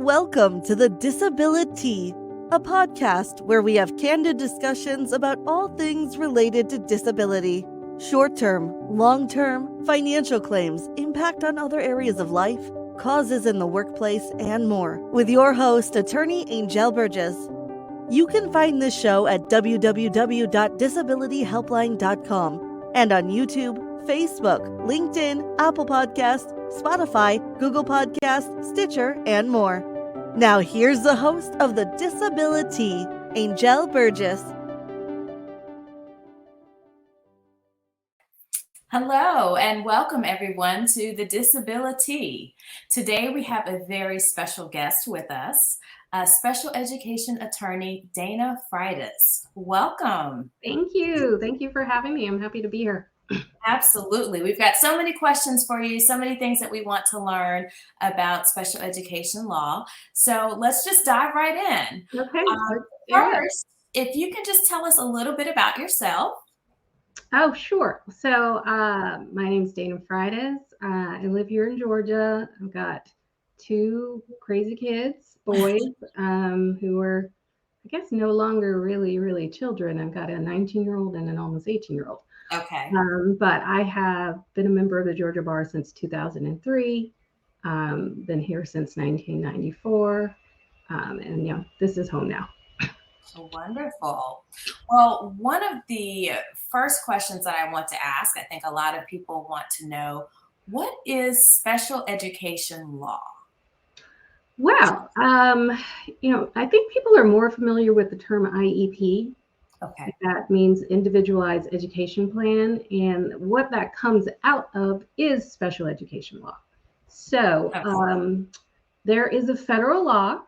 Welcome to the DisabiliTEA, a podcast where we have candid discussions about all things related to disability. Short-term, long-term, financial claims, impact on other areas of life, causes in the workplace, and more. With your host, attorney Anjel Burgess. You can find this show at www.disabilityhelpline.com and on YouTube, Facebook, LinkedIn, Apple Podcasts, Spotify, Google Podcasts, Stitcher, and more. Now here's the host of the DisabiliTEA, Anjel Burgess. Hello and welcome everyone to the DisabiliTEA. Today we have a very special guest with us, special education attorney Dayna Friduss. Welcome. Thank you. Thank you for having me. I'm happy to be here. Absolutely. We've got so many questions for you, so many things that we want to learn about special education law. So let's just dive right in. Okay. First, if you can just tell us a little bit about yourself. Oh, sure. So my name's Dayna Friduss. I live here in Georgia. I've got two crazy kids, boys, who are, I guess, no longer really children. I've got a 19-year-old and an almost 18-year-old. Okay. But I have been a member of the Georgia Bar since 2003. Been here since 1994. And this is home now. Wonderful. Well, one of the first questions that I want to ask, I think a lot of people want to know, what is special education law? Well, I think people are more familiar with the term IEP. Okay. That means individualized education plan. And what that comes out of is special education law. So there is a federal law,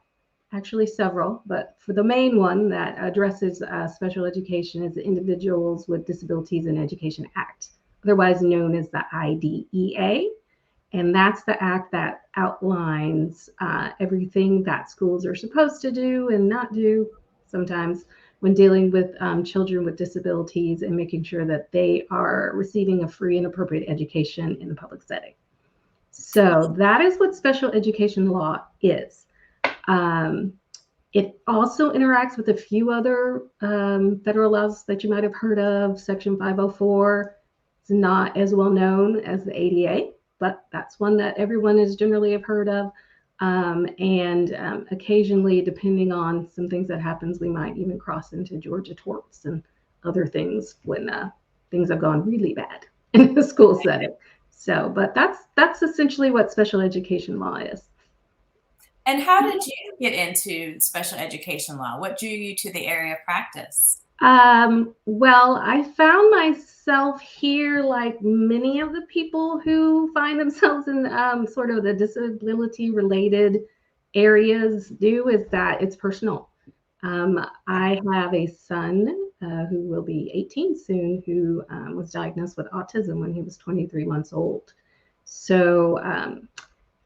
actually several, but for the main one that addresses special education is the Individuals with Disabilities in Education Act, otherwise known as the IDEA. And that's the act that outlines everything that schools are supposed to do and not do sometimes when dealing with children with disabilities and making sure that they are receiving a free and appropriate education in the public setting. So that is what special education law is. It also interacts with a few other federal laws that you might have heard of. Section 504 is not as well known as the ADA, but that's one that everyone is generally have heard of. And occasionally, depending on some things that happens, we might even cross into Georgia torts and other things when things have gone really bad in the school setting. So, but that's essentially what special education law is. And how did you get into special education law? What drew you to the area of practice? Well, I found myself here, like many of the people who find themselves in sort of the disability-related areas do, is that it's personal. I have a son who will be 18 soon, who was diagnosed with autism when he was 23 months old. So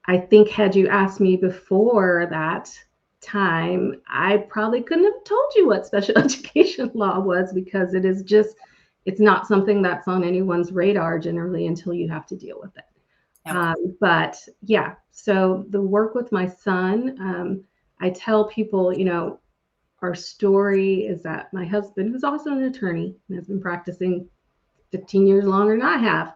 I think had you asked me before that time, I probably couldn't have told you what special education law was, because it's not something that's on anyone's radar generally until you have to deal with it. Okay. But yeah, so the work with my son, I tell people, our story is that my husband, who's also an attorney and has been practicing 15 years longer than I have,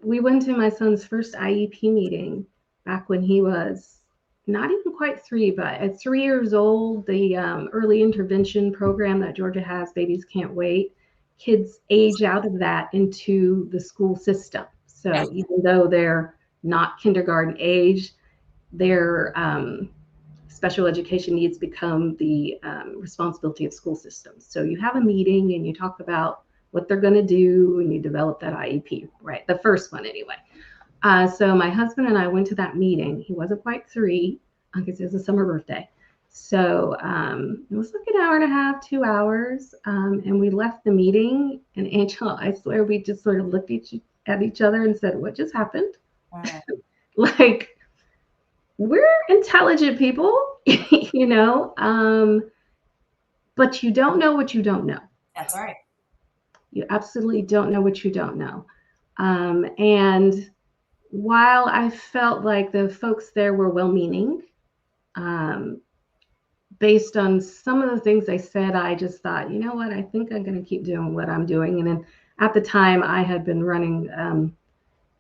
we went to my son's first IEP meeting back when he was not even quite 3, but at 3 years old, the early intervention program that Georgia has, Babies Can't Wait, kids age out of that into the school system. So even though they're not kindergarten age, their special education needs become the responsibility of school systems. So you have a meeting and you talk about what they're going to do and you develop that IEP, right? The first one anyway. So my husband and I went to that meeting. He wasn't quite 3, because it was a summer birthday. So it was like an hour and a half, 2 hours. And we left the meeting, and Angel, I swear we just sort of looked at each other and said, what just happened? Right. Like, we're intelligent people, but you don't know what you don't know. That's right. You absolutely don't know what you don't know. And while I felt like the folks there were well-meaning, based on some of the things they said, I just thought, you know what, I think I'm going to keep doing what I'm doing. And then at the time, I had been running,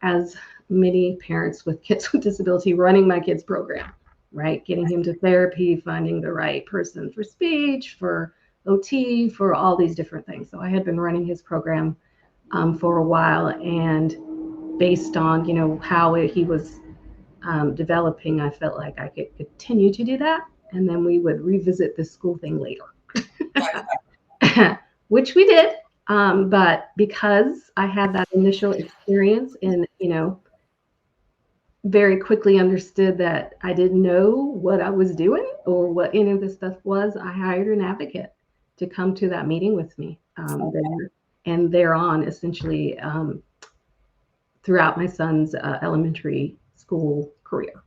as many parents with kids with disability, running my kids program, right? Getting him to therapy, finding the right person for speech, for OT, for all these different things. So I had been running his program for a while, and based on, you know, how he was developing, I felt like I could continue to do that. And then we would revisit this school thing later, which we did. But because I had that initial experience and, you know, very quickly understood that I didn't know what I was doing or what any of this stuff was, I hired an advocate to come to that meeting with me there, and thereon, essentially, throughout my son's elementary school career.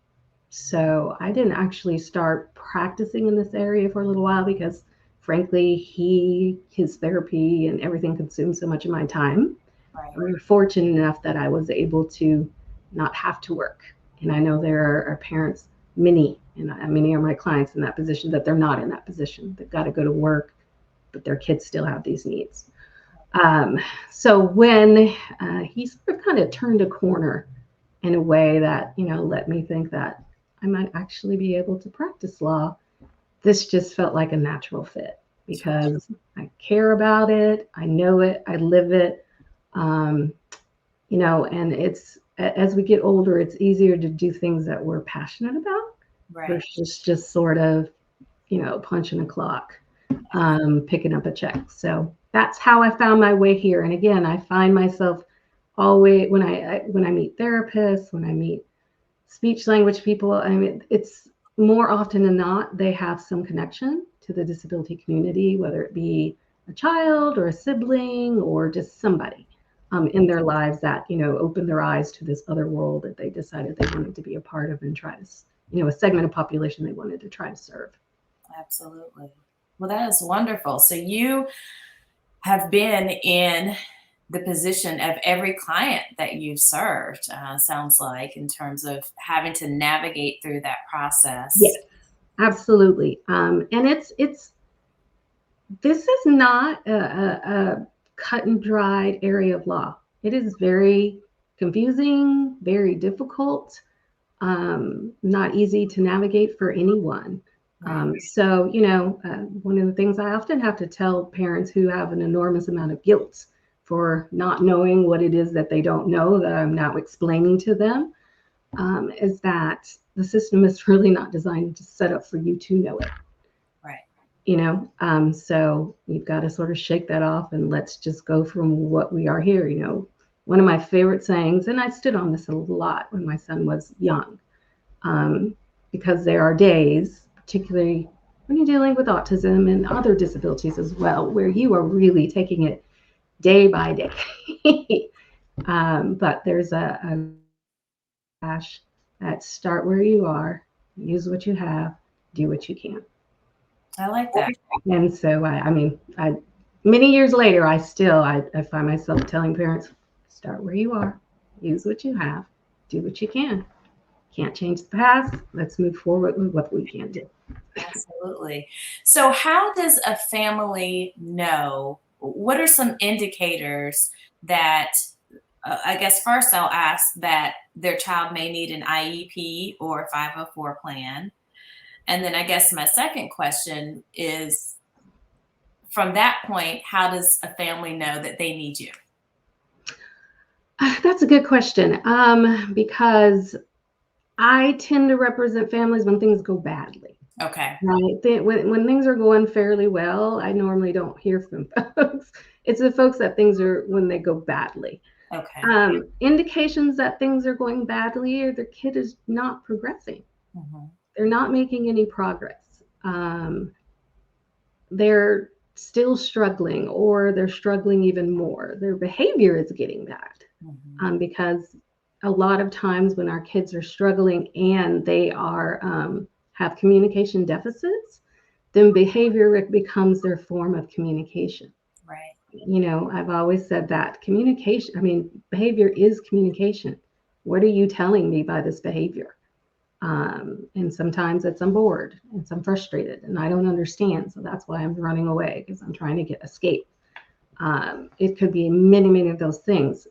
So I didn't actually start practicing in this area for a little while because, frankly, his therapy and everything consumed so much of my time. Right. We were fortunate enough that I was able to not have to work. And I know there are parents, many are my clients in that position, that they're not in that position. They've got to go to work, but their kids still have these needs. So when he sort of kind of turned a corner in a way that, you know, let me think that I might actually be able to practice law, this just felt like a natural fit because I care about it, I know it, I live it, you know, and it's, as we get older, it's easier to do things that we're passionate about versus just sort of, you know, punching a clock, picking up a check. So that's how I found my way here. And again, I find myself always, when I meet therapists, when I meet speech language people, I mean, it's more often than not, they have some connection to the disability community, whether it be a child or a sibling or just somebody in their lives that, you know, opened their eyes to this other world that they decided they wanted to be a part of and try to, you know, a segment of population they wanted to try to serve. Absolutely. Well, that is wonderful. So you have been in the position of every client that you've served, sounds like, in terms of having to navigate through that process. Yes, absolutely. And it's this is not a cut and dried area of law. It is very confusing, very difficult, not easy to navigate for anyone. So, you know, one of the things I often have to tell parents who have an enormous amount of guilt for not knowing what it is that they don't know, that I'm now explaining to them, is that the system is really not designed to set up for you to know it. Right. You know, so you've got to sort of shake that off and let's just go from what we are here. You know, one of my favorite sayings, and I stood on this a lot when my son was young, because there are days, particularly when you're dealing with autism and other disabilities as well, where you are really taking it day by day. But there's a dash that start where you are, use what you have, do what you can. I like that. And so, I mean, many years later, I find myself telling parents, start where you are, use what you have, do what you can. Can't change the past. Let's move forward with what we can do. Absolutely. So how does a family know? What are some indicators that, I guess first I'll ask, that their child may need an IEP or a 504 plan? And then I guess my second question is, from that point, how does a family know that they need you? That's a good question, because I tend to represent families when things go badly. Okay. Right. When things are going fairly well, I normally don't hear from folks. It's the folks that when they go badly. Okay. Indications that things are going badly or the kid is not progressing. Mm-hmm. They're not making any progress. They're still struggling, or they're struggling even more. Their behavior is getting bad. Mm-hmm. Because a lot of times when our kids are struggling and they are have communication deficits, then behavior becomes their form of communication. Right. You know, I've always said that behavior is communication. What are you telling me by this behavior? And sometimes it's I'm bored and I'm frustrated and I don't understand. So that's why I'm running away, because I'm trying to escape. It could be many, many of those things,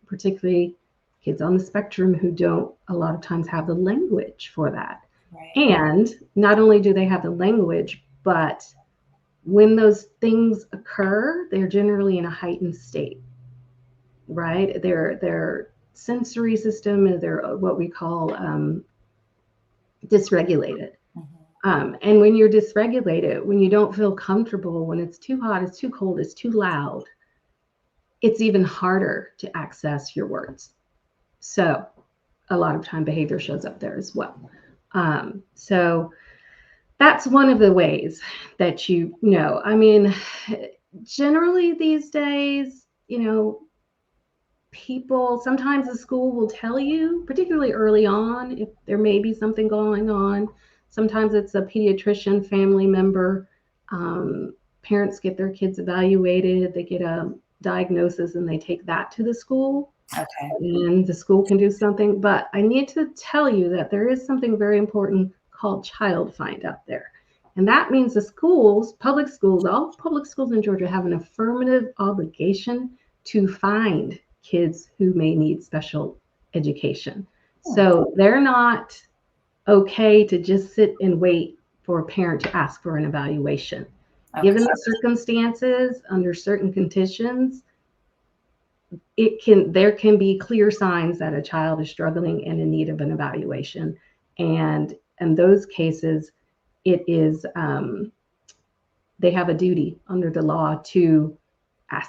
particularly kids on the spectrum who don't a lot of times have the language for that. Right. And not only do they have the language, but when those things occur, they're generally in a heightened state, right? Their sensory system is what we call dysregulated. And when you're dysregulated, when you don't feel comfortable, when it's too hot, it's too cold, it's too loud, it's even harder to access your words. So a lot of time behavior shows up there as well. So that's one of the ways that you know. I mean, generally these days, people, sometimes the school will tell you, particularly early on, if there may be something going on. Sometimes it's a pediatrician, family member. Parents get their kids evaluated, they get a diagnosis, and they take that to the school. Okay. And the school can do something. But I need to tell you that there is something very important called child find out there. And that means the schools, public schools, all public schools in Georgia have an affirmative obligation to find kids who may need special education. So they're not okay to just sit and wait for a parent to ask for an evaluation. Okay. Given the circumstances, under certain conditions, there can be clear signs that a child is struggling and in need of an evaluation. And in those cases, it is they have a duty under the law to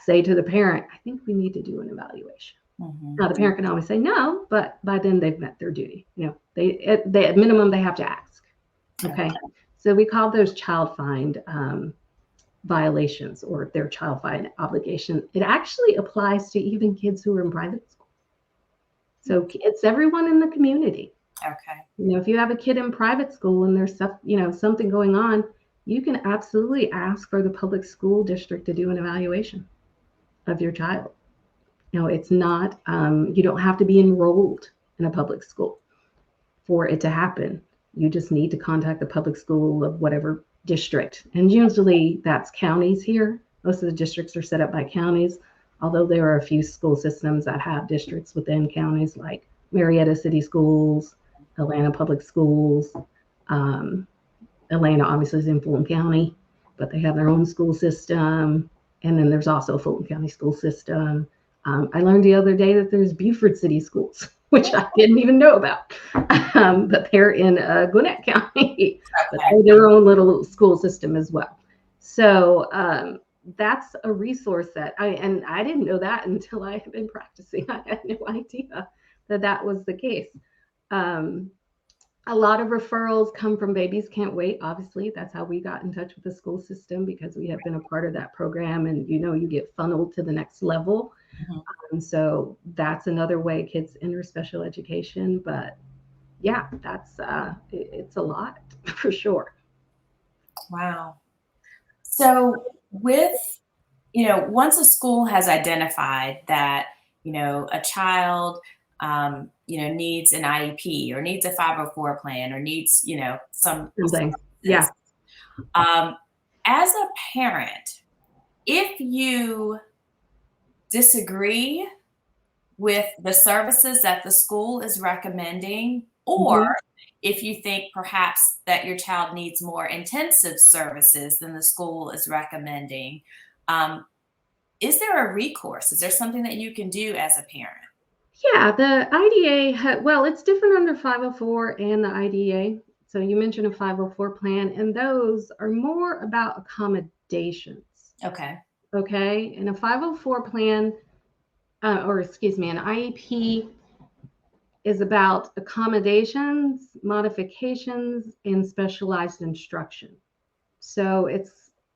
say to the parent, I think we need to do an evaluation. Now the parent can always say no, but by then they've met their duty. They at minimum they have to ask. Okay. So we call those child find violations, or their child find obligation. It actually applies to even kids who are in private school. So it's everyone in the community. Okay. If you have a kid in private school and there's stuff, something going on, you can absolutely ask for the public school district to do an evaluation of your child. It's not, you don't have to be enrolled in a public school for it to happen. You just need to contact the public school of whatever district. And usually that's counties here. Most of the districts are set up by counties, although there are a few school systems that have districts within counties, like Marietta City Schools, Atlanta Public Schools. Atlanta obviously is in Fulton County, but they have their own school system. And then there's also a Fulton County school system. I learned the other day that there's Beaufort City Schools, which I didn't even know about. But they're in Gwinnett County, but they're their own little school system as well. So that's a resource that I didn't know that until I have been practicing. I had no idea that was the case. A lot of referrals come from Babies Can't Wait. Obviously, that's how we got in touch with the school system, because we have been a part of that program, and you get funneled to the next level. So that's another way kids enter special education. But yeah, that's it's a lot for sure. Wow. So with, once a school has identified that, a child, needs an IEP or needs a 504 plan or needs, something. Yeah. As a parent, if you disagree with the services that the school is recommending, or if you think perhaps that your child needs more intensive services than the school is recommending, is there a recourse? Is there something that you can do as a parent? Yeah, the IDEA, well, it's different under 504 and the IDEA. So you mentioned a 504 plan, and those are more about accommodations. Okay. Okay. And a 504 plan, an IEP is about accommodations, modifications, and specialized instruction. So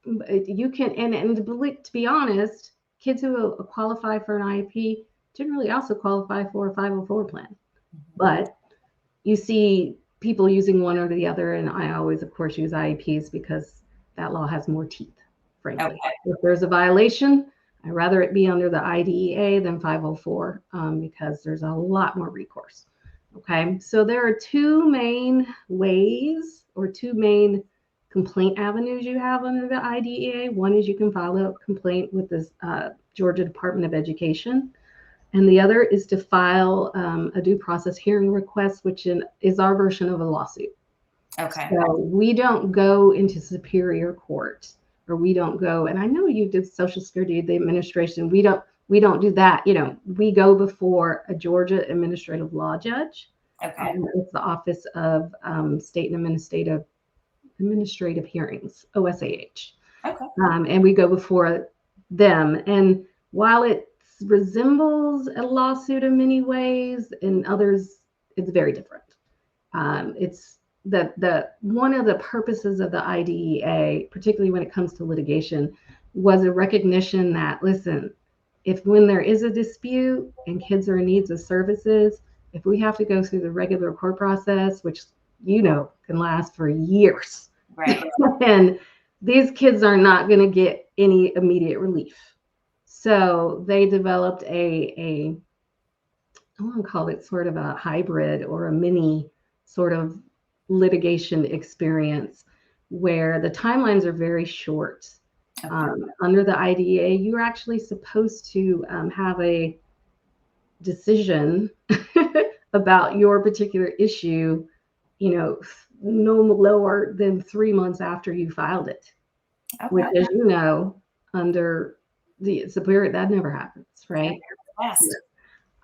you can, and to be honest, kids who qualify for an IEP generally also qualify for a 504 plan. But you see people using one or the other, and I always, of course, use IEPs because that law has more teeth, frankly. Okay. If there's a violation, I'd rather it be under the IDEA than 504 because there's a lot more recourse. Okay, so there are two main ways or two main complaint avenues you have under the IDEA. One is you can file a complaint with the Georgia Department of Education, and the other is to file a due process hearing request, which is our version of a lawsuit. Okay. So we don't go into superior court, or we don't go, and I know you did Social Security, the administration, we don't do that. We go before a Georgia administrative law judge. Okay. It's the Office of State and Administrative Hearings, OSAH. Okay. And we go before them. And while it resembles a lawsuit in many ways, in others, it's very different. It's the one of the purposes of the IDEA, particularly when it comes to litigation, was a recognition that, listen, if when there is a dispute and kids are in need of services, if we have to go through the regular court process, which can last for years, Right. and these kids are not going to get any immediate relief. So they developed I want to call it sort of a hybrid or a mini sort of litigation experience where the timelines are very short. Okay. Under the IDEA, you're actually supposed to have a decision about your particular issue, no lower than 3 months after you filed it. Okay. Which, as you know, under the superior, that never happens, right? Fast.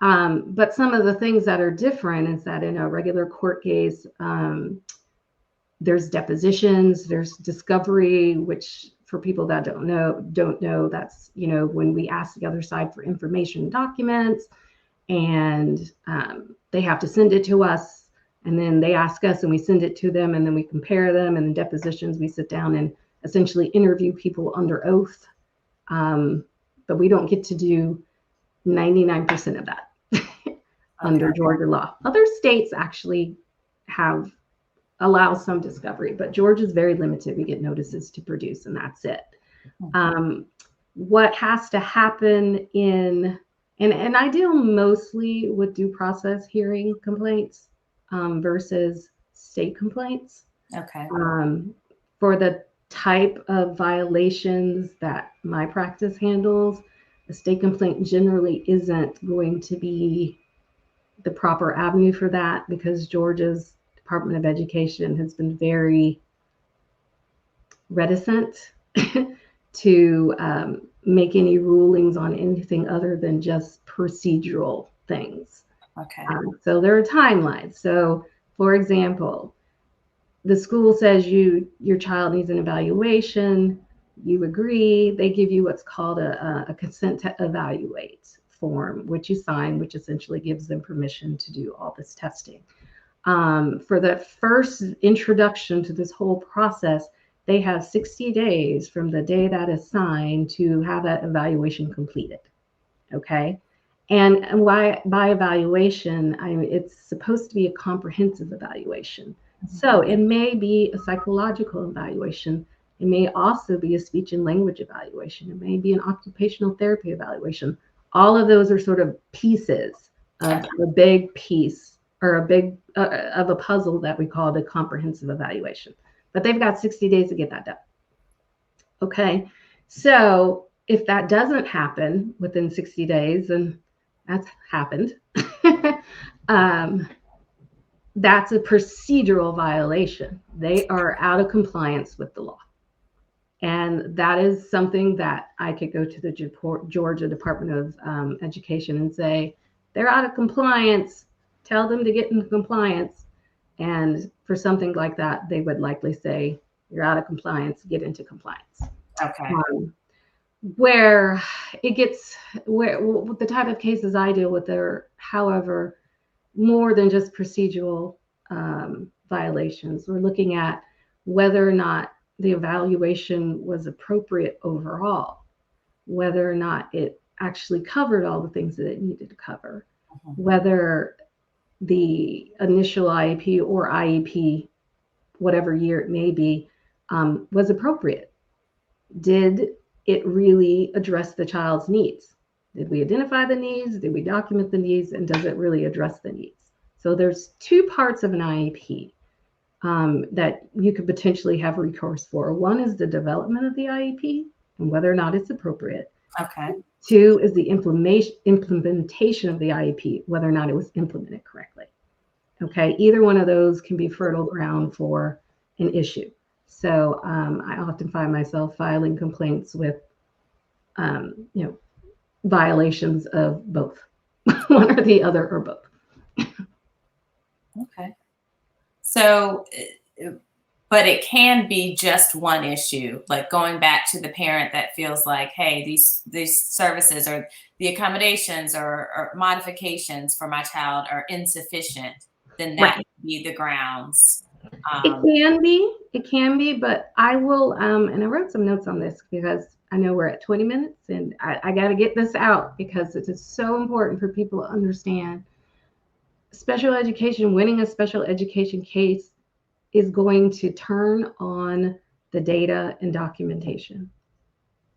But some of the things that are different is that in a regular court case, there's depositions, there's discovery, which for people that don't know, that's, when we ask the other side for information documents, and they have to send it to us, and then they ask us and we send it to them, and then we compare them, and in depositions, we sit down and essentially interview people under oath. But we don't get to do 99% of that under Georgia law. Other states actually allow some discovery, but Georgia's very limited. We get notices to produce, and that's it. What has to happen and I deal mostly with due process hearing complaints versus state complaints. Okay. For the type of violations that my practice handles, a state complaint generally isn't going to be the proper avenue for that, because Georgia's Department of Education has been very reticent to make any rulings on anything other than just procedural things. Okay. So there are timelines. So, for example, the school says your child needs an evaluation. You agree. They give you what's called a consent to evaluate form, which you sign, which essentially gives them permission to do all this testing. For the first introduction to this whole process, they have 60 days from the day that is signed to have that evaluation completed. Okay. And why by evaluation, it's supposed to be a comprehensive evaluation. So it may be a psychological evaluation. It may also be a speech and language evaluation. It may be an occupational therapy evaluation. All of those are sort of pieces of a big piece, or a big of a puzzle that we call the comprehensive evaluation. But they've got 60 days to get that done. Okay. So if that doesn't happen within 60 days, and that's happened, that's a procedural violation. They are out of compliance with the law. And that is something that I could go to the Georgia Department of Education and say, they're out of compliance. Tell them to get into compliance. And for something like that, they would likely say, you're out of compliance, get into compliance. Okay. Where the type of cases I deal with are, however, more than just procedural violations. We're looking at whether or not the evaluation was appropriate overall, whether or not it actually covered all the things that it needed to cover, whether the initial IEP or IEP, whatever year it may be, was appropriate. Did it really address the child's needs? Did we identify the needs? Did we document the needs? And does it really address the needs? So there's two parts of an IEP that you could potentially have recourse for. One is the development of the IEP and whether or not it's appropriate. Okay. Two is the implementation of the IEP, whether or not it was implemented correctly. Okay, either one of those can be fertile ground for an issue. So I often find myself filing complaints with, violations of both, one or the other or both. Okay. So, but it can be just one issue, like going back to the parent that feels like, hey, these services or the accommodations or modifications for my child are insufficient, then that would be the grounds. It can be, but I will, and I wrote some notes on this because I know we're at 20 minutes and I got to get this out because it is so important for people to understand. Special education, winning a special education case is going to turn on the data and documentation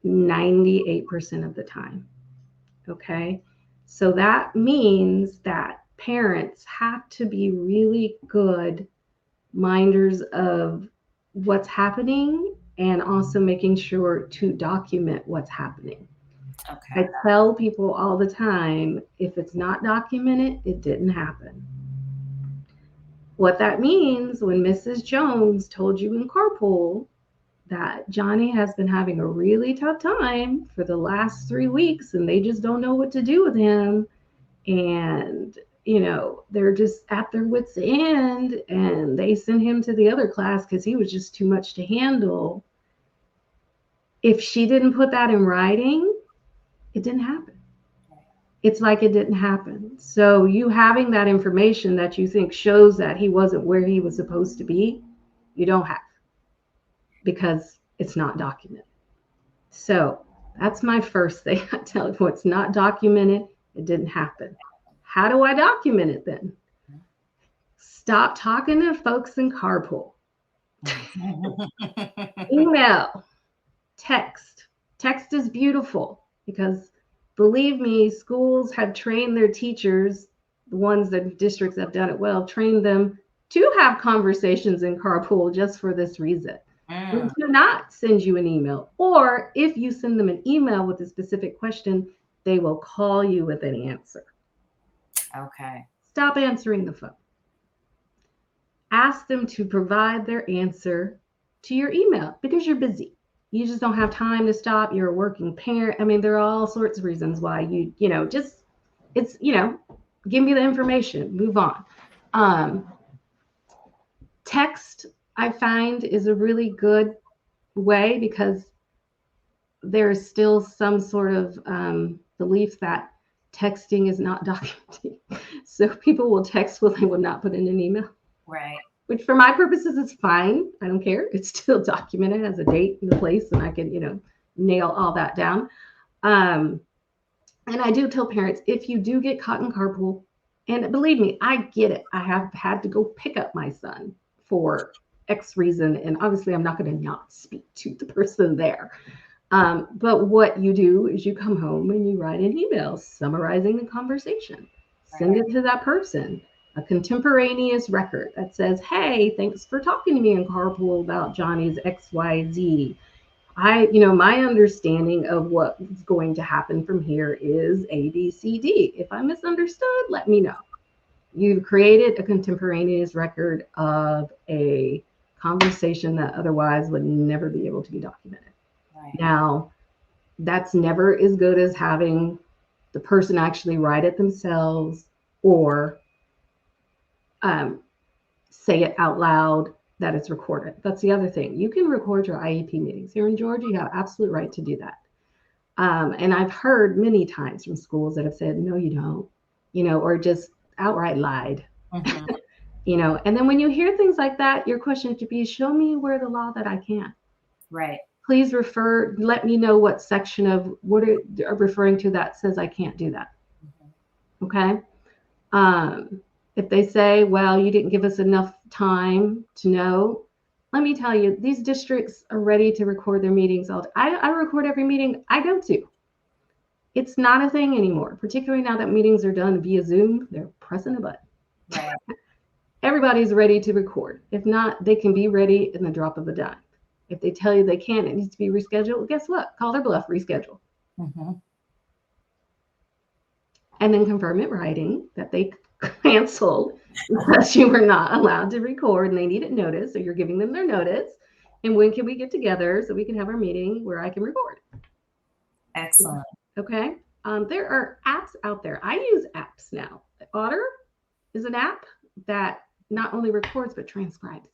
98% of the time. Okay. So that means that parents have to be really good minders of what's happening and also making sure to document what's happening. Okay. I tell people all the time, if it's not documented, it didn't happen. What that means when Mrs. Jones told you in carpool that Johnny has been having a really tough time for the last 3 weeks and they just don't know what to do with him. And, they're just at their wits' end and they send him to the other class because he was just too much to handle. If she didn't put that in writing, it didn't happen. It's like it didn't happen. So you having that information that you think shows that he wasn't where he was supposed to be, you don't have because it's not documented. So that's my first thing I tell you. It's not documented. It didn't happen. How do I document it then? Stop talking to folks in carpool. Email, text. Text is beautiful because believe me, schools have trained their teachers, the ones that districts have done it well, trained them to have conversations in carpool just for this reason. We do not send you an email. Or if you send them an email with a specific question, they will call you with an answer. Okay. Stop answering the phone. Ask them to provide their answer to your email because you're busy. You just don't have time to stop. You're a working parent. I mean, there are all sorts of reasons why give me the information, move on. Text, I find, is a really good way because there's still some sort of belief that texting is not documenting. So people will text when they will not put in an email. Right. Which for my purposes is fine. I don't care. It's still documented as a date and the place, and I can, nail all that down. And I do tell parents, if you do get caught in carpool, and believe me, I get it. I have had to go pick up my son for X reason, and obviously I'm not going to not speak to the person there. But what you do is you come home and you write an email summarizing the conversation. Send it to that person. A contemporaneous record that says, hey, thanks for talking to me in carpool about Johnny's XYZ. My understanding of what's going to happen from here is A, B, C, D. If I misunderstood, let me know. You've created a contemporaneous record of a conversation that otherwise would never be able to be documented. Right. Now, that's never as good as having the person actually write it themselves or say it out loud that it's recorded. That's the other thing. You can record your IEP meetings. Here in Georgia, you have absolute right to do that. And I've heard many times from schools that have said, no, you don't, or just outright lied. Mm-hmm. And then when you hear things like that, your question should be, show me where the law that I can. Right. Please let me know what section of what are referring to that says I can't do that. Mm-hmm. Okay. If they say, well, you didn't give us enough time to know, let me tell you, these districts are ready to record their meetings. I record every meeting I go to. It's not a thing anymore, particularly now that meetings are done via Zoom. They're pressing a button. Right. everybody's ready to record. If not, they can be ready in the drop of a dime. If they tell you they can't, it needs to be rescheduled. Well, guess what? Call their bluff, reschedule. Mm-hmm. And then confirm in writing that they canceled because you were not allowed to record and they needed notice. So you're giving them their notice. And when can we get together so we can have our meeting where I can record? Excellent. Okay. There are apps out there. I use apps now. Otter is an app that not only records but transcribes.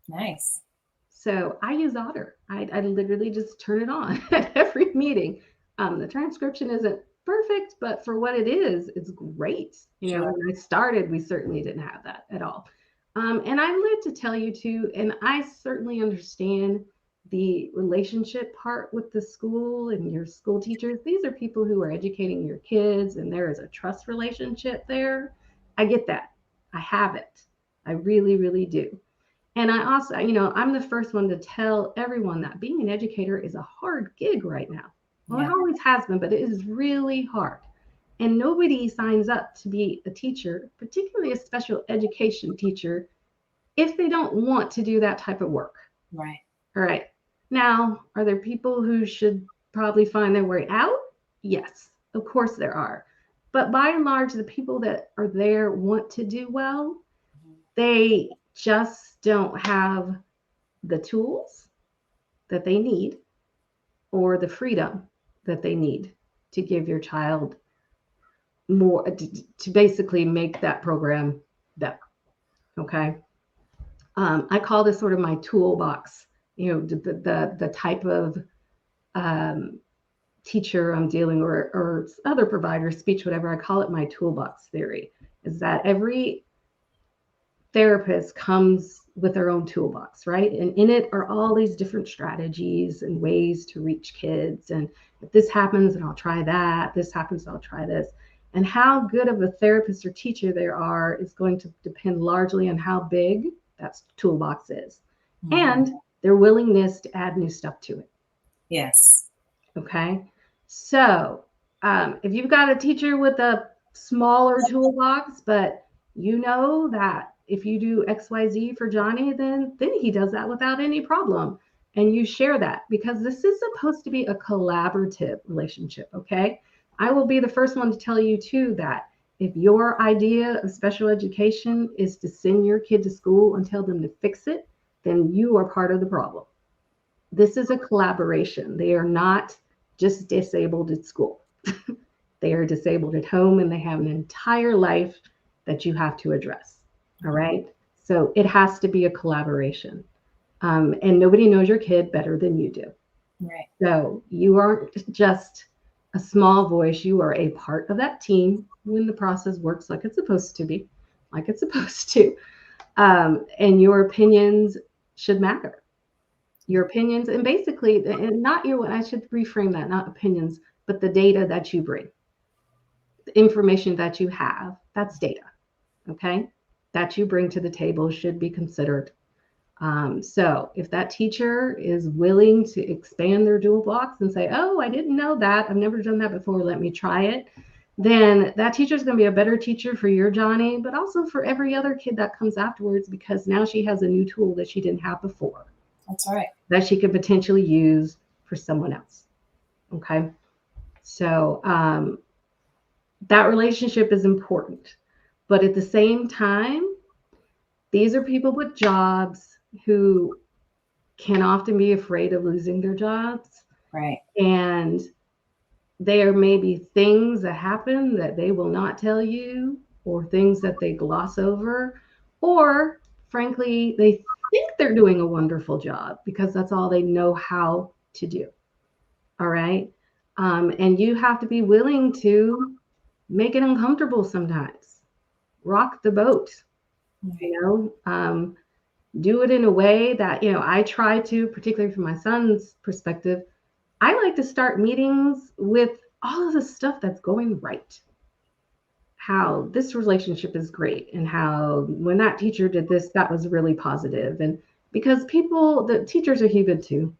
Nice. So I use Otter. I literally just turn it on at every meeting. The transcription isn't perfect, but for what it is, it's great. You know, when I started, we certainly didn't have that at all. And I live to tell you too, and I certainly understand the relationship part with the school and your school teachers. These are people who are educating your kids, and there is a trust relationship there. I get that. I have it. I really, really do. And I also, you know, I'm the first one to tell everyone that being an educator is a hard gig right now. Well, it always has been, but it is really hard. And nobody signs up to be a teacher, particularly a special education teacher, if they don't want to do that type of work. Right. All right. Now, are there people who should probably find their way out? Yes, of course there are. But by and large, the people that are there want to do well. They just don't have the tools that they need or the freedom that they need to give your child more, to basically make that program better. Okay. I call this sort of my toolbox, you know, the type of teacher I'm dealing or other providers, speech, whatever. I call it my toolbox theory, is that every therapist comes with their own toolbox, right? And in it are all these different strategies and ways to reach kids. And if this happens, then I'll try that. This happens, I'll try this. And how good of a therapist or teacher they are is going to depend largely on how big that toolbox is and their willingness to add new stuff to it. Yes. Okay. So if you've got a teacher with a smaller toolbox, but you know that if you do XYZ for Johnny, then he does that without any problem. And you share that, because this is supposed to be a collaborative relationship. Okay. I will be the first one to tell you too that if your idea of special education is to send your kid to school and tell them to fix it, then you are part of the problem. This is a collaboration. They are not just disabled at school. They are disabled at home, and they have an entire life that you have to address. All right. So it has to be a collaboration. And nobody knows your kid better than you do. Right. So you aren't just a small voice. You are a part of that team when the process works like it's supposed to be, like it's supposed to. And your opinions should matter. Your opinions, and basically, and not your, I should reframe that, not opinions, but the data that you bring, the information that you have, that's data. Okay. That you bring to the table should be considered. So if that teacher is willing to expand their dual box and say, oh, I didn't know that, I've never done that before, let me try it, then that teacher is going to be a better teacher for your Johnny, but also for every other kid that comes afterwards, because now she has a new tool that she didn't have before. That's right. That she could potentially use for someone else. Okay. So that relationship is important. But at the same time, these are people with jobs who can often be afraid of losing their jobs. Right. And there may be things that happen that they will not tell you, or things that they gloss over, or frankly, they think they're doing a wonderful job because that's all they know how to do. All right. And you have to be willing to make it uncomfortable sometimes. Rock the boat, you know, do it in a way that, you know, I try to, particularly from my son's perspective, I like to start meetings with all of the stuff that's going right. How this relationship is great, and how when that teacher did this, that was really positive. And because the teachers are human too,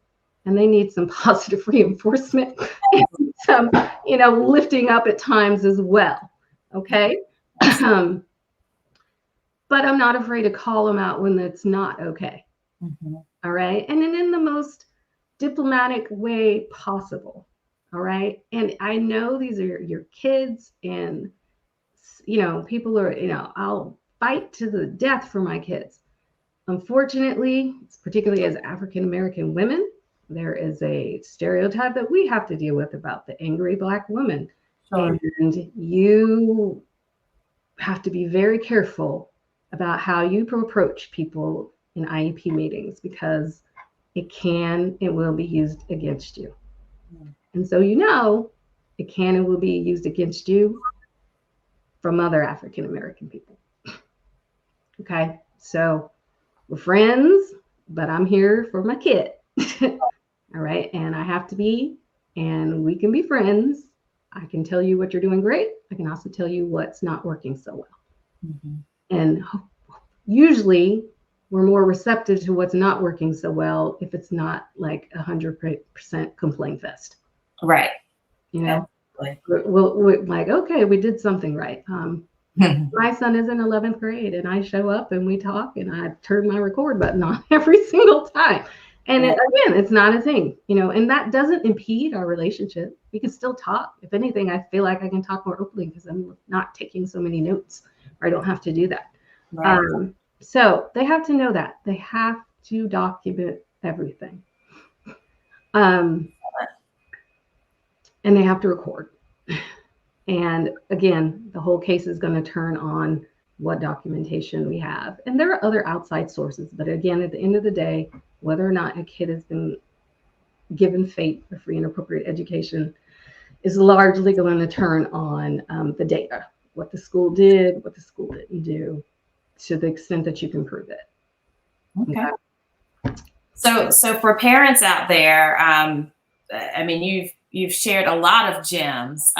and they need some positive reinforcement and some, you know, lifting up at times as well. Okay. but I'm not afraid to call them out when it's not okay. Mm-hmm. All right. And then in the most diplomatic way possible. All right. And I know these are your kids, and, people are, I'll fight to the death for my kids. Unfortunately, particularly as African American women, there is a stereotype that we have to deal with about the angry Black woman. Sure. And you have to be very careful about how you approach people in IEP meetings, because it will be used against you. And so, it can and will be used against you from other African American people. Okay. So we're friends, but I'm here for my kid. All right. And I have to be, and we can be friends. I can tell you what you're doing great. I can also tell you what's not working so well. Mm-hmm. And usually we're more receptive to what's not working so well if it's not like 100% complaint fest. Right. We're like, okay, we did something right. My son is in 11th grade, and I show up and we talk, and I turn my record button on every single time. And again, it's not a thing, and that doesn't impede our relationship. We can still talk. If anything, I feel like I can talk more openly because I'm not taking so many notes, or I don't have to do that. Right. So they have to know that. They have to document everything. And they have to record. And again, the whole case is going to turn on what documentation we have. And there are other outside sources. But again, at the end of the day, whether or not a kid has been given FAPE, or free and appropriate education, is largely going to turn on the data, what the school did, what the school didn't do, to the extent that you can prove it. Okay. So for parents out there, you've shared a lot of gems.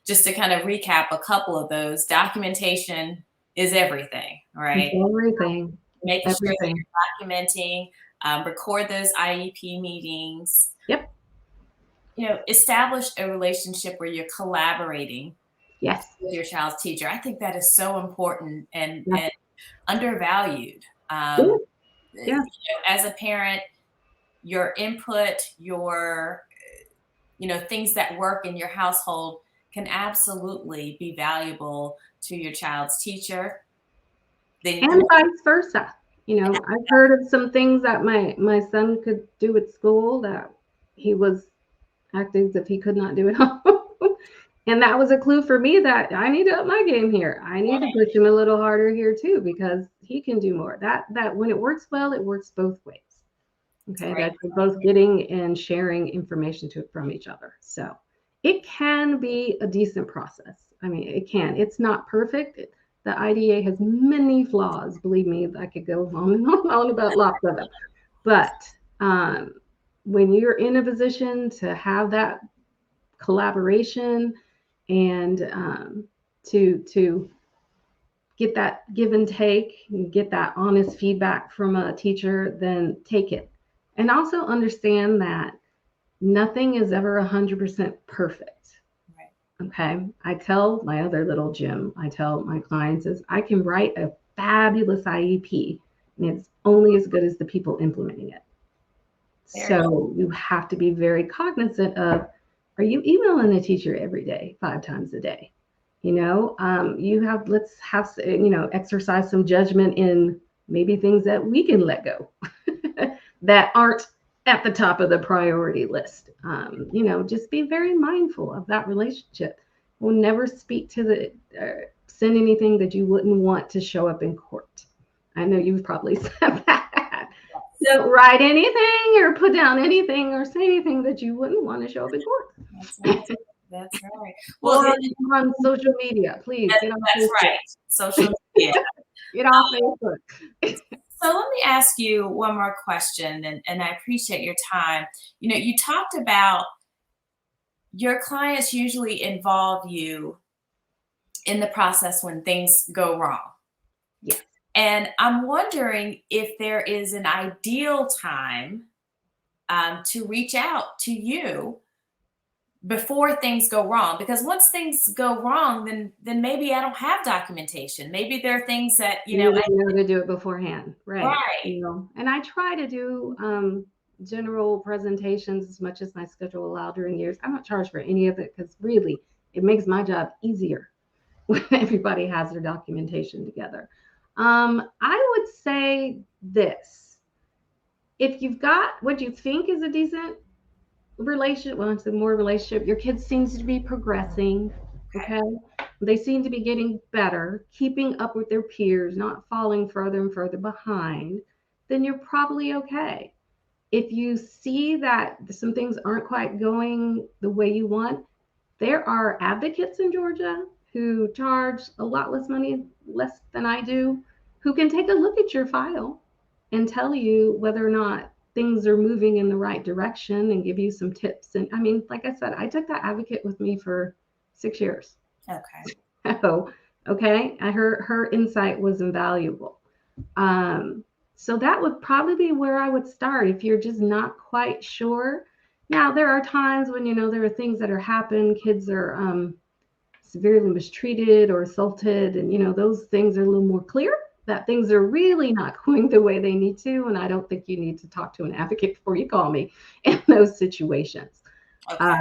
Just to kind of recap a couple of those, documentation is everything, right? It's everything. Making sure that you're documenting, record those IEP meetings. Yep. Establish a relationship where you're collaborating. Yes. With your child's teacher. I think that is so important and undervalued. As a parent, your input, your things that work in your household can absolutely be valuable to your child's teacher. And vice versa. I've heard of some things that my son could do at school that he was acting as if he could not do at home. And that was a clue for me that I need to up my game here. I need to push him a little harder here too, because he can do more. That when it works well, it works both ways. Okay, that you're both getting and sharing information from each other. So it can be a decent process. I mean, it can. It's not perfect. The IDEA has many flaws. Believe me, I could go on and on about lots of them. But when you're in a position to have that collaboration and to get that give and take, and get that honest feedback from a teacher, then take it. And also understand that nothing is ever 100% perfect. Right. Okay. I tell my other little gem, I tell my clients is I can write a fabulous IEP, and it's only as good as the people implementing it. So you have to be very cognizant of, are you emailing the teacher every day, 5 times a day? Let's have, exercise some judgment in maybe things that we can let go that aren't at the top of the priority list. Just be very mindful of that relationship. We'll never speak to send anything that you wouldn't want to show up in court. I know you've probably said that. Don't write anything or put down anything or say anything that you wouldn't want to show up in court. That's right. Well, on social media, please get off Facebook. That's right. Social media. Get off Facebook. So let me ask you one more question, and I appreciate your time. You talked about your clients usually involve you in the process when things go wrong. Yes. And I'm wondering if there is an ideal time to reach out to you before things go wrong, because once things go wrong, then maybe I don't have documentation. Maybe there are things that, You didn't know to do it beforehand, right? right. And I try to do general presentations as much as my schedule allowed during years. I don't charge for any of it because really it makes my job easier when everybody has their documentation together. I would say this: if you've got what you think is a decent relationship, well, it's a more relationship, your kid seems to be progressing, okay? They seem to be getting better, keeping up with their peers, not falling further and further behind, then you're probably okay. If you see that some things aren't quite going the way you want, there are advocates in Georgia who charge a lot less money, less than I do, who can take a look at your file and tell you whether or not things are moving in the right direction and give you some tips. And I mean, like I said, I took that advocate with me for 6 years. Okay. So, okay, her insight was invaluable. So that would probably be where I would start if you're just not quite sure. Now, there are times when, there are things that are happening. Kids are severely mistreated or assaulted, and, those things are a little more clear, that things are really not going the way they need to. And I don't think you need to talk to an advocate before you call me in those situations. Okay.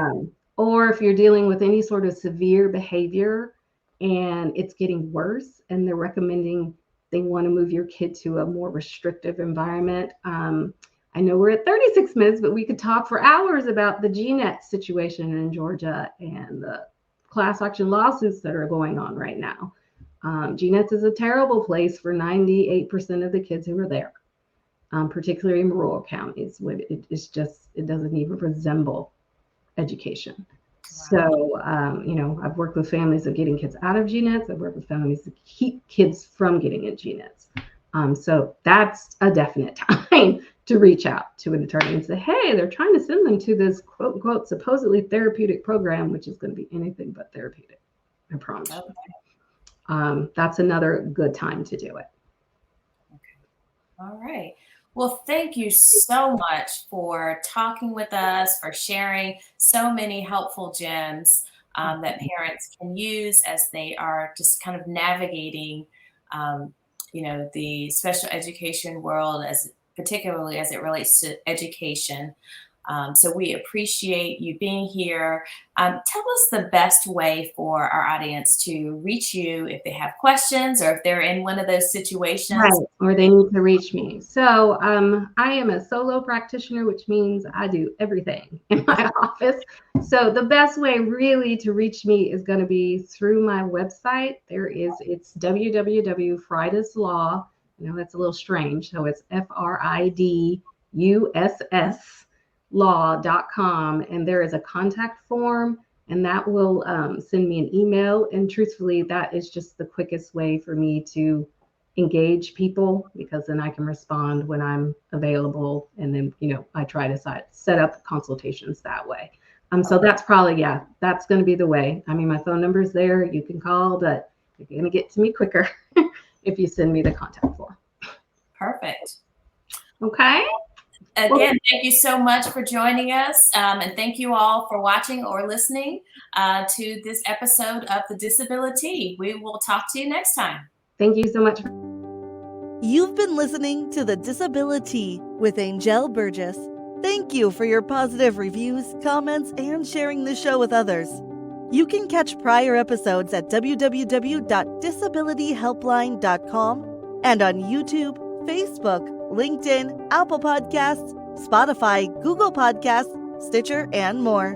Or if you're dealing with any sort of severe behavior and it's getting worse and they're recommending they want to move your kid to a more restrictive environment. I know we're at 36 minutes, but we could talk for hours about the GNET situation in Georgia and the class action lawsuits that are going on right now. GNET is a terrible place for 98% of the kids who are there, particularly in rural counties. It doesn't even resemble education. Wow. So, I've worked with families of getting kids out of GNETs. I've worked with families to keep kids from getting in GNETs. So that's a definite time to reach out to an attorney and say, hey, they're trying to send them to this quote unquote supposedly therapeutic program, which is going to be anything but therapeutic. I promise. Okay. That's another good time to do it. Okay. All right. Well, thank you so much for talking with us, for sharing so many helpful gems that parents can use as they are just kind of navigating, the special education world, particularly as it relates to education. So we appreciate you being here. Tell us the best way for our audience to reach you if they have questions or if they're in one of those situations. Right, or they need to reach me. So I am a solo practitioner, which means I do everything in my office. So the best way really to reach me is going to be through my website. It's www.friduss.law. That's a little strange. So it's FRIDUSS. law.com, and there is a contact form, and that will send me an email. And truthfully, that is just the quickest way for me to engage people, because then I can respond when I'm available, and then I try to set up consultations that way. So that's probably, that's going to be the way. I mean, my phone number is there, you can call, but you're going to get to me quicker if you send me the contact form. Perfect. Okay. Again, thank you so much for joining us. And thank you all for watching or listening to this episode of the DisabiliTEA. We will talk to you next time. Thank you so much. You've been listening to the DisabiliTEA with Anjel Burgess. Thank you for your positive reviews, comments, and sharing the show with others. You can catch prior episodes at www.disabilityhelpline.com and on YouTube, Facebook, LinkedIn, Apple Podcasts, Spotify, Google Podcasts, Stitcher, and more.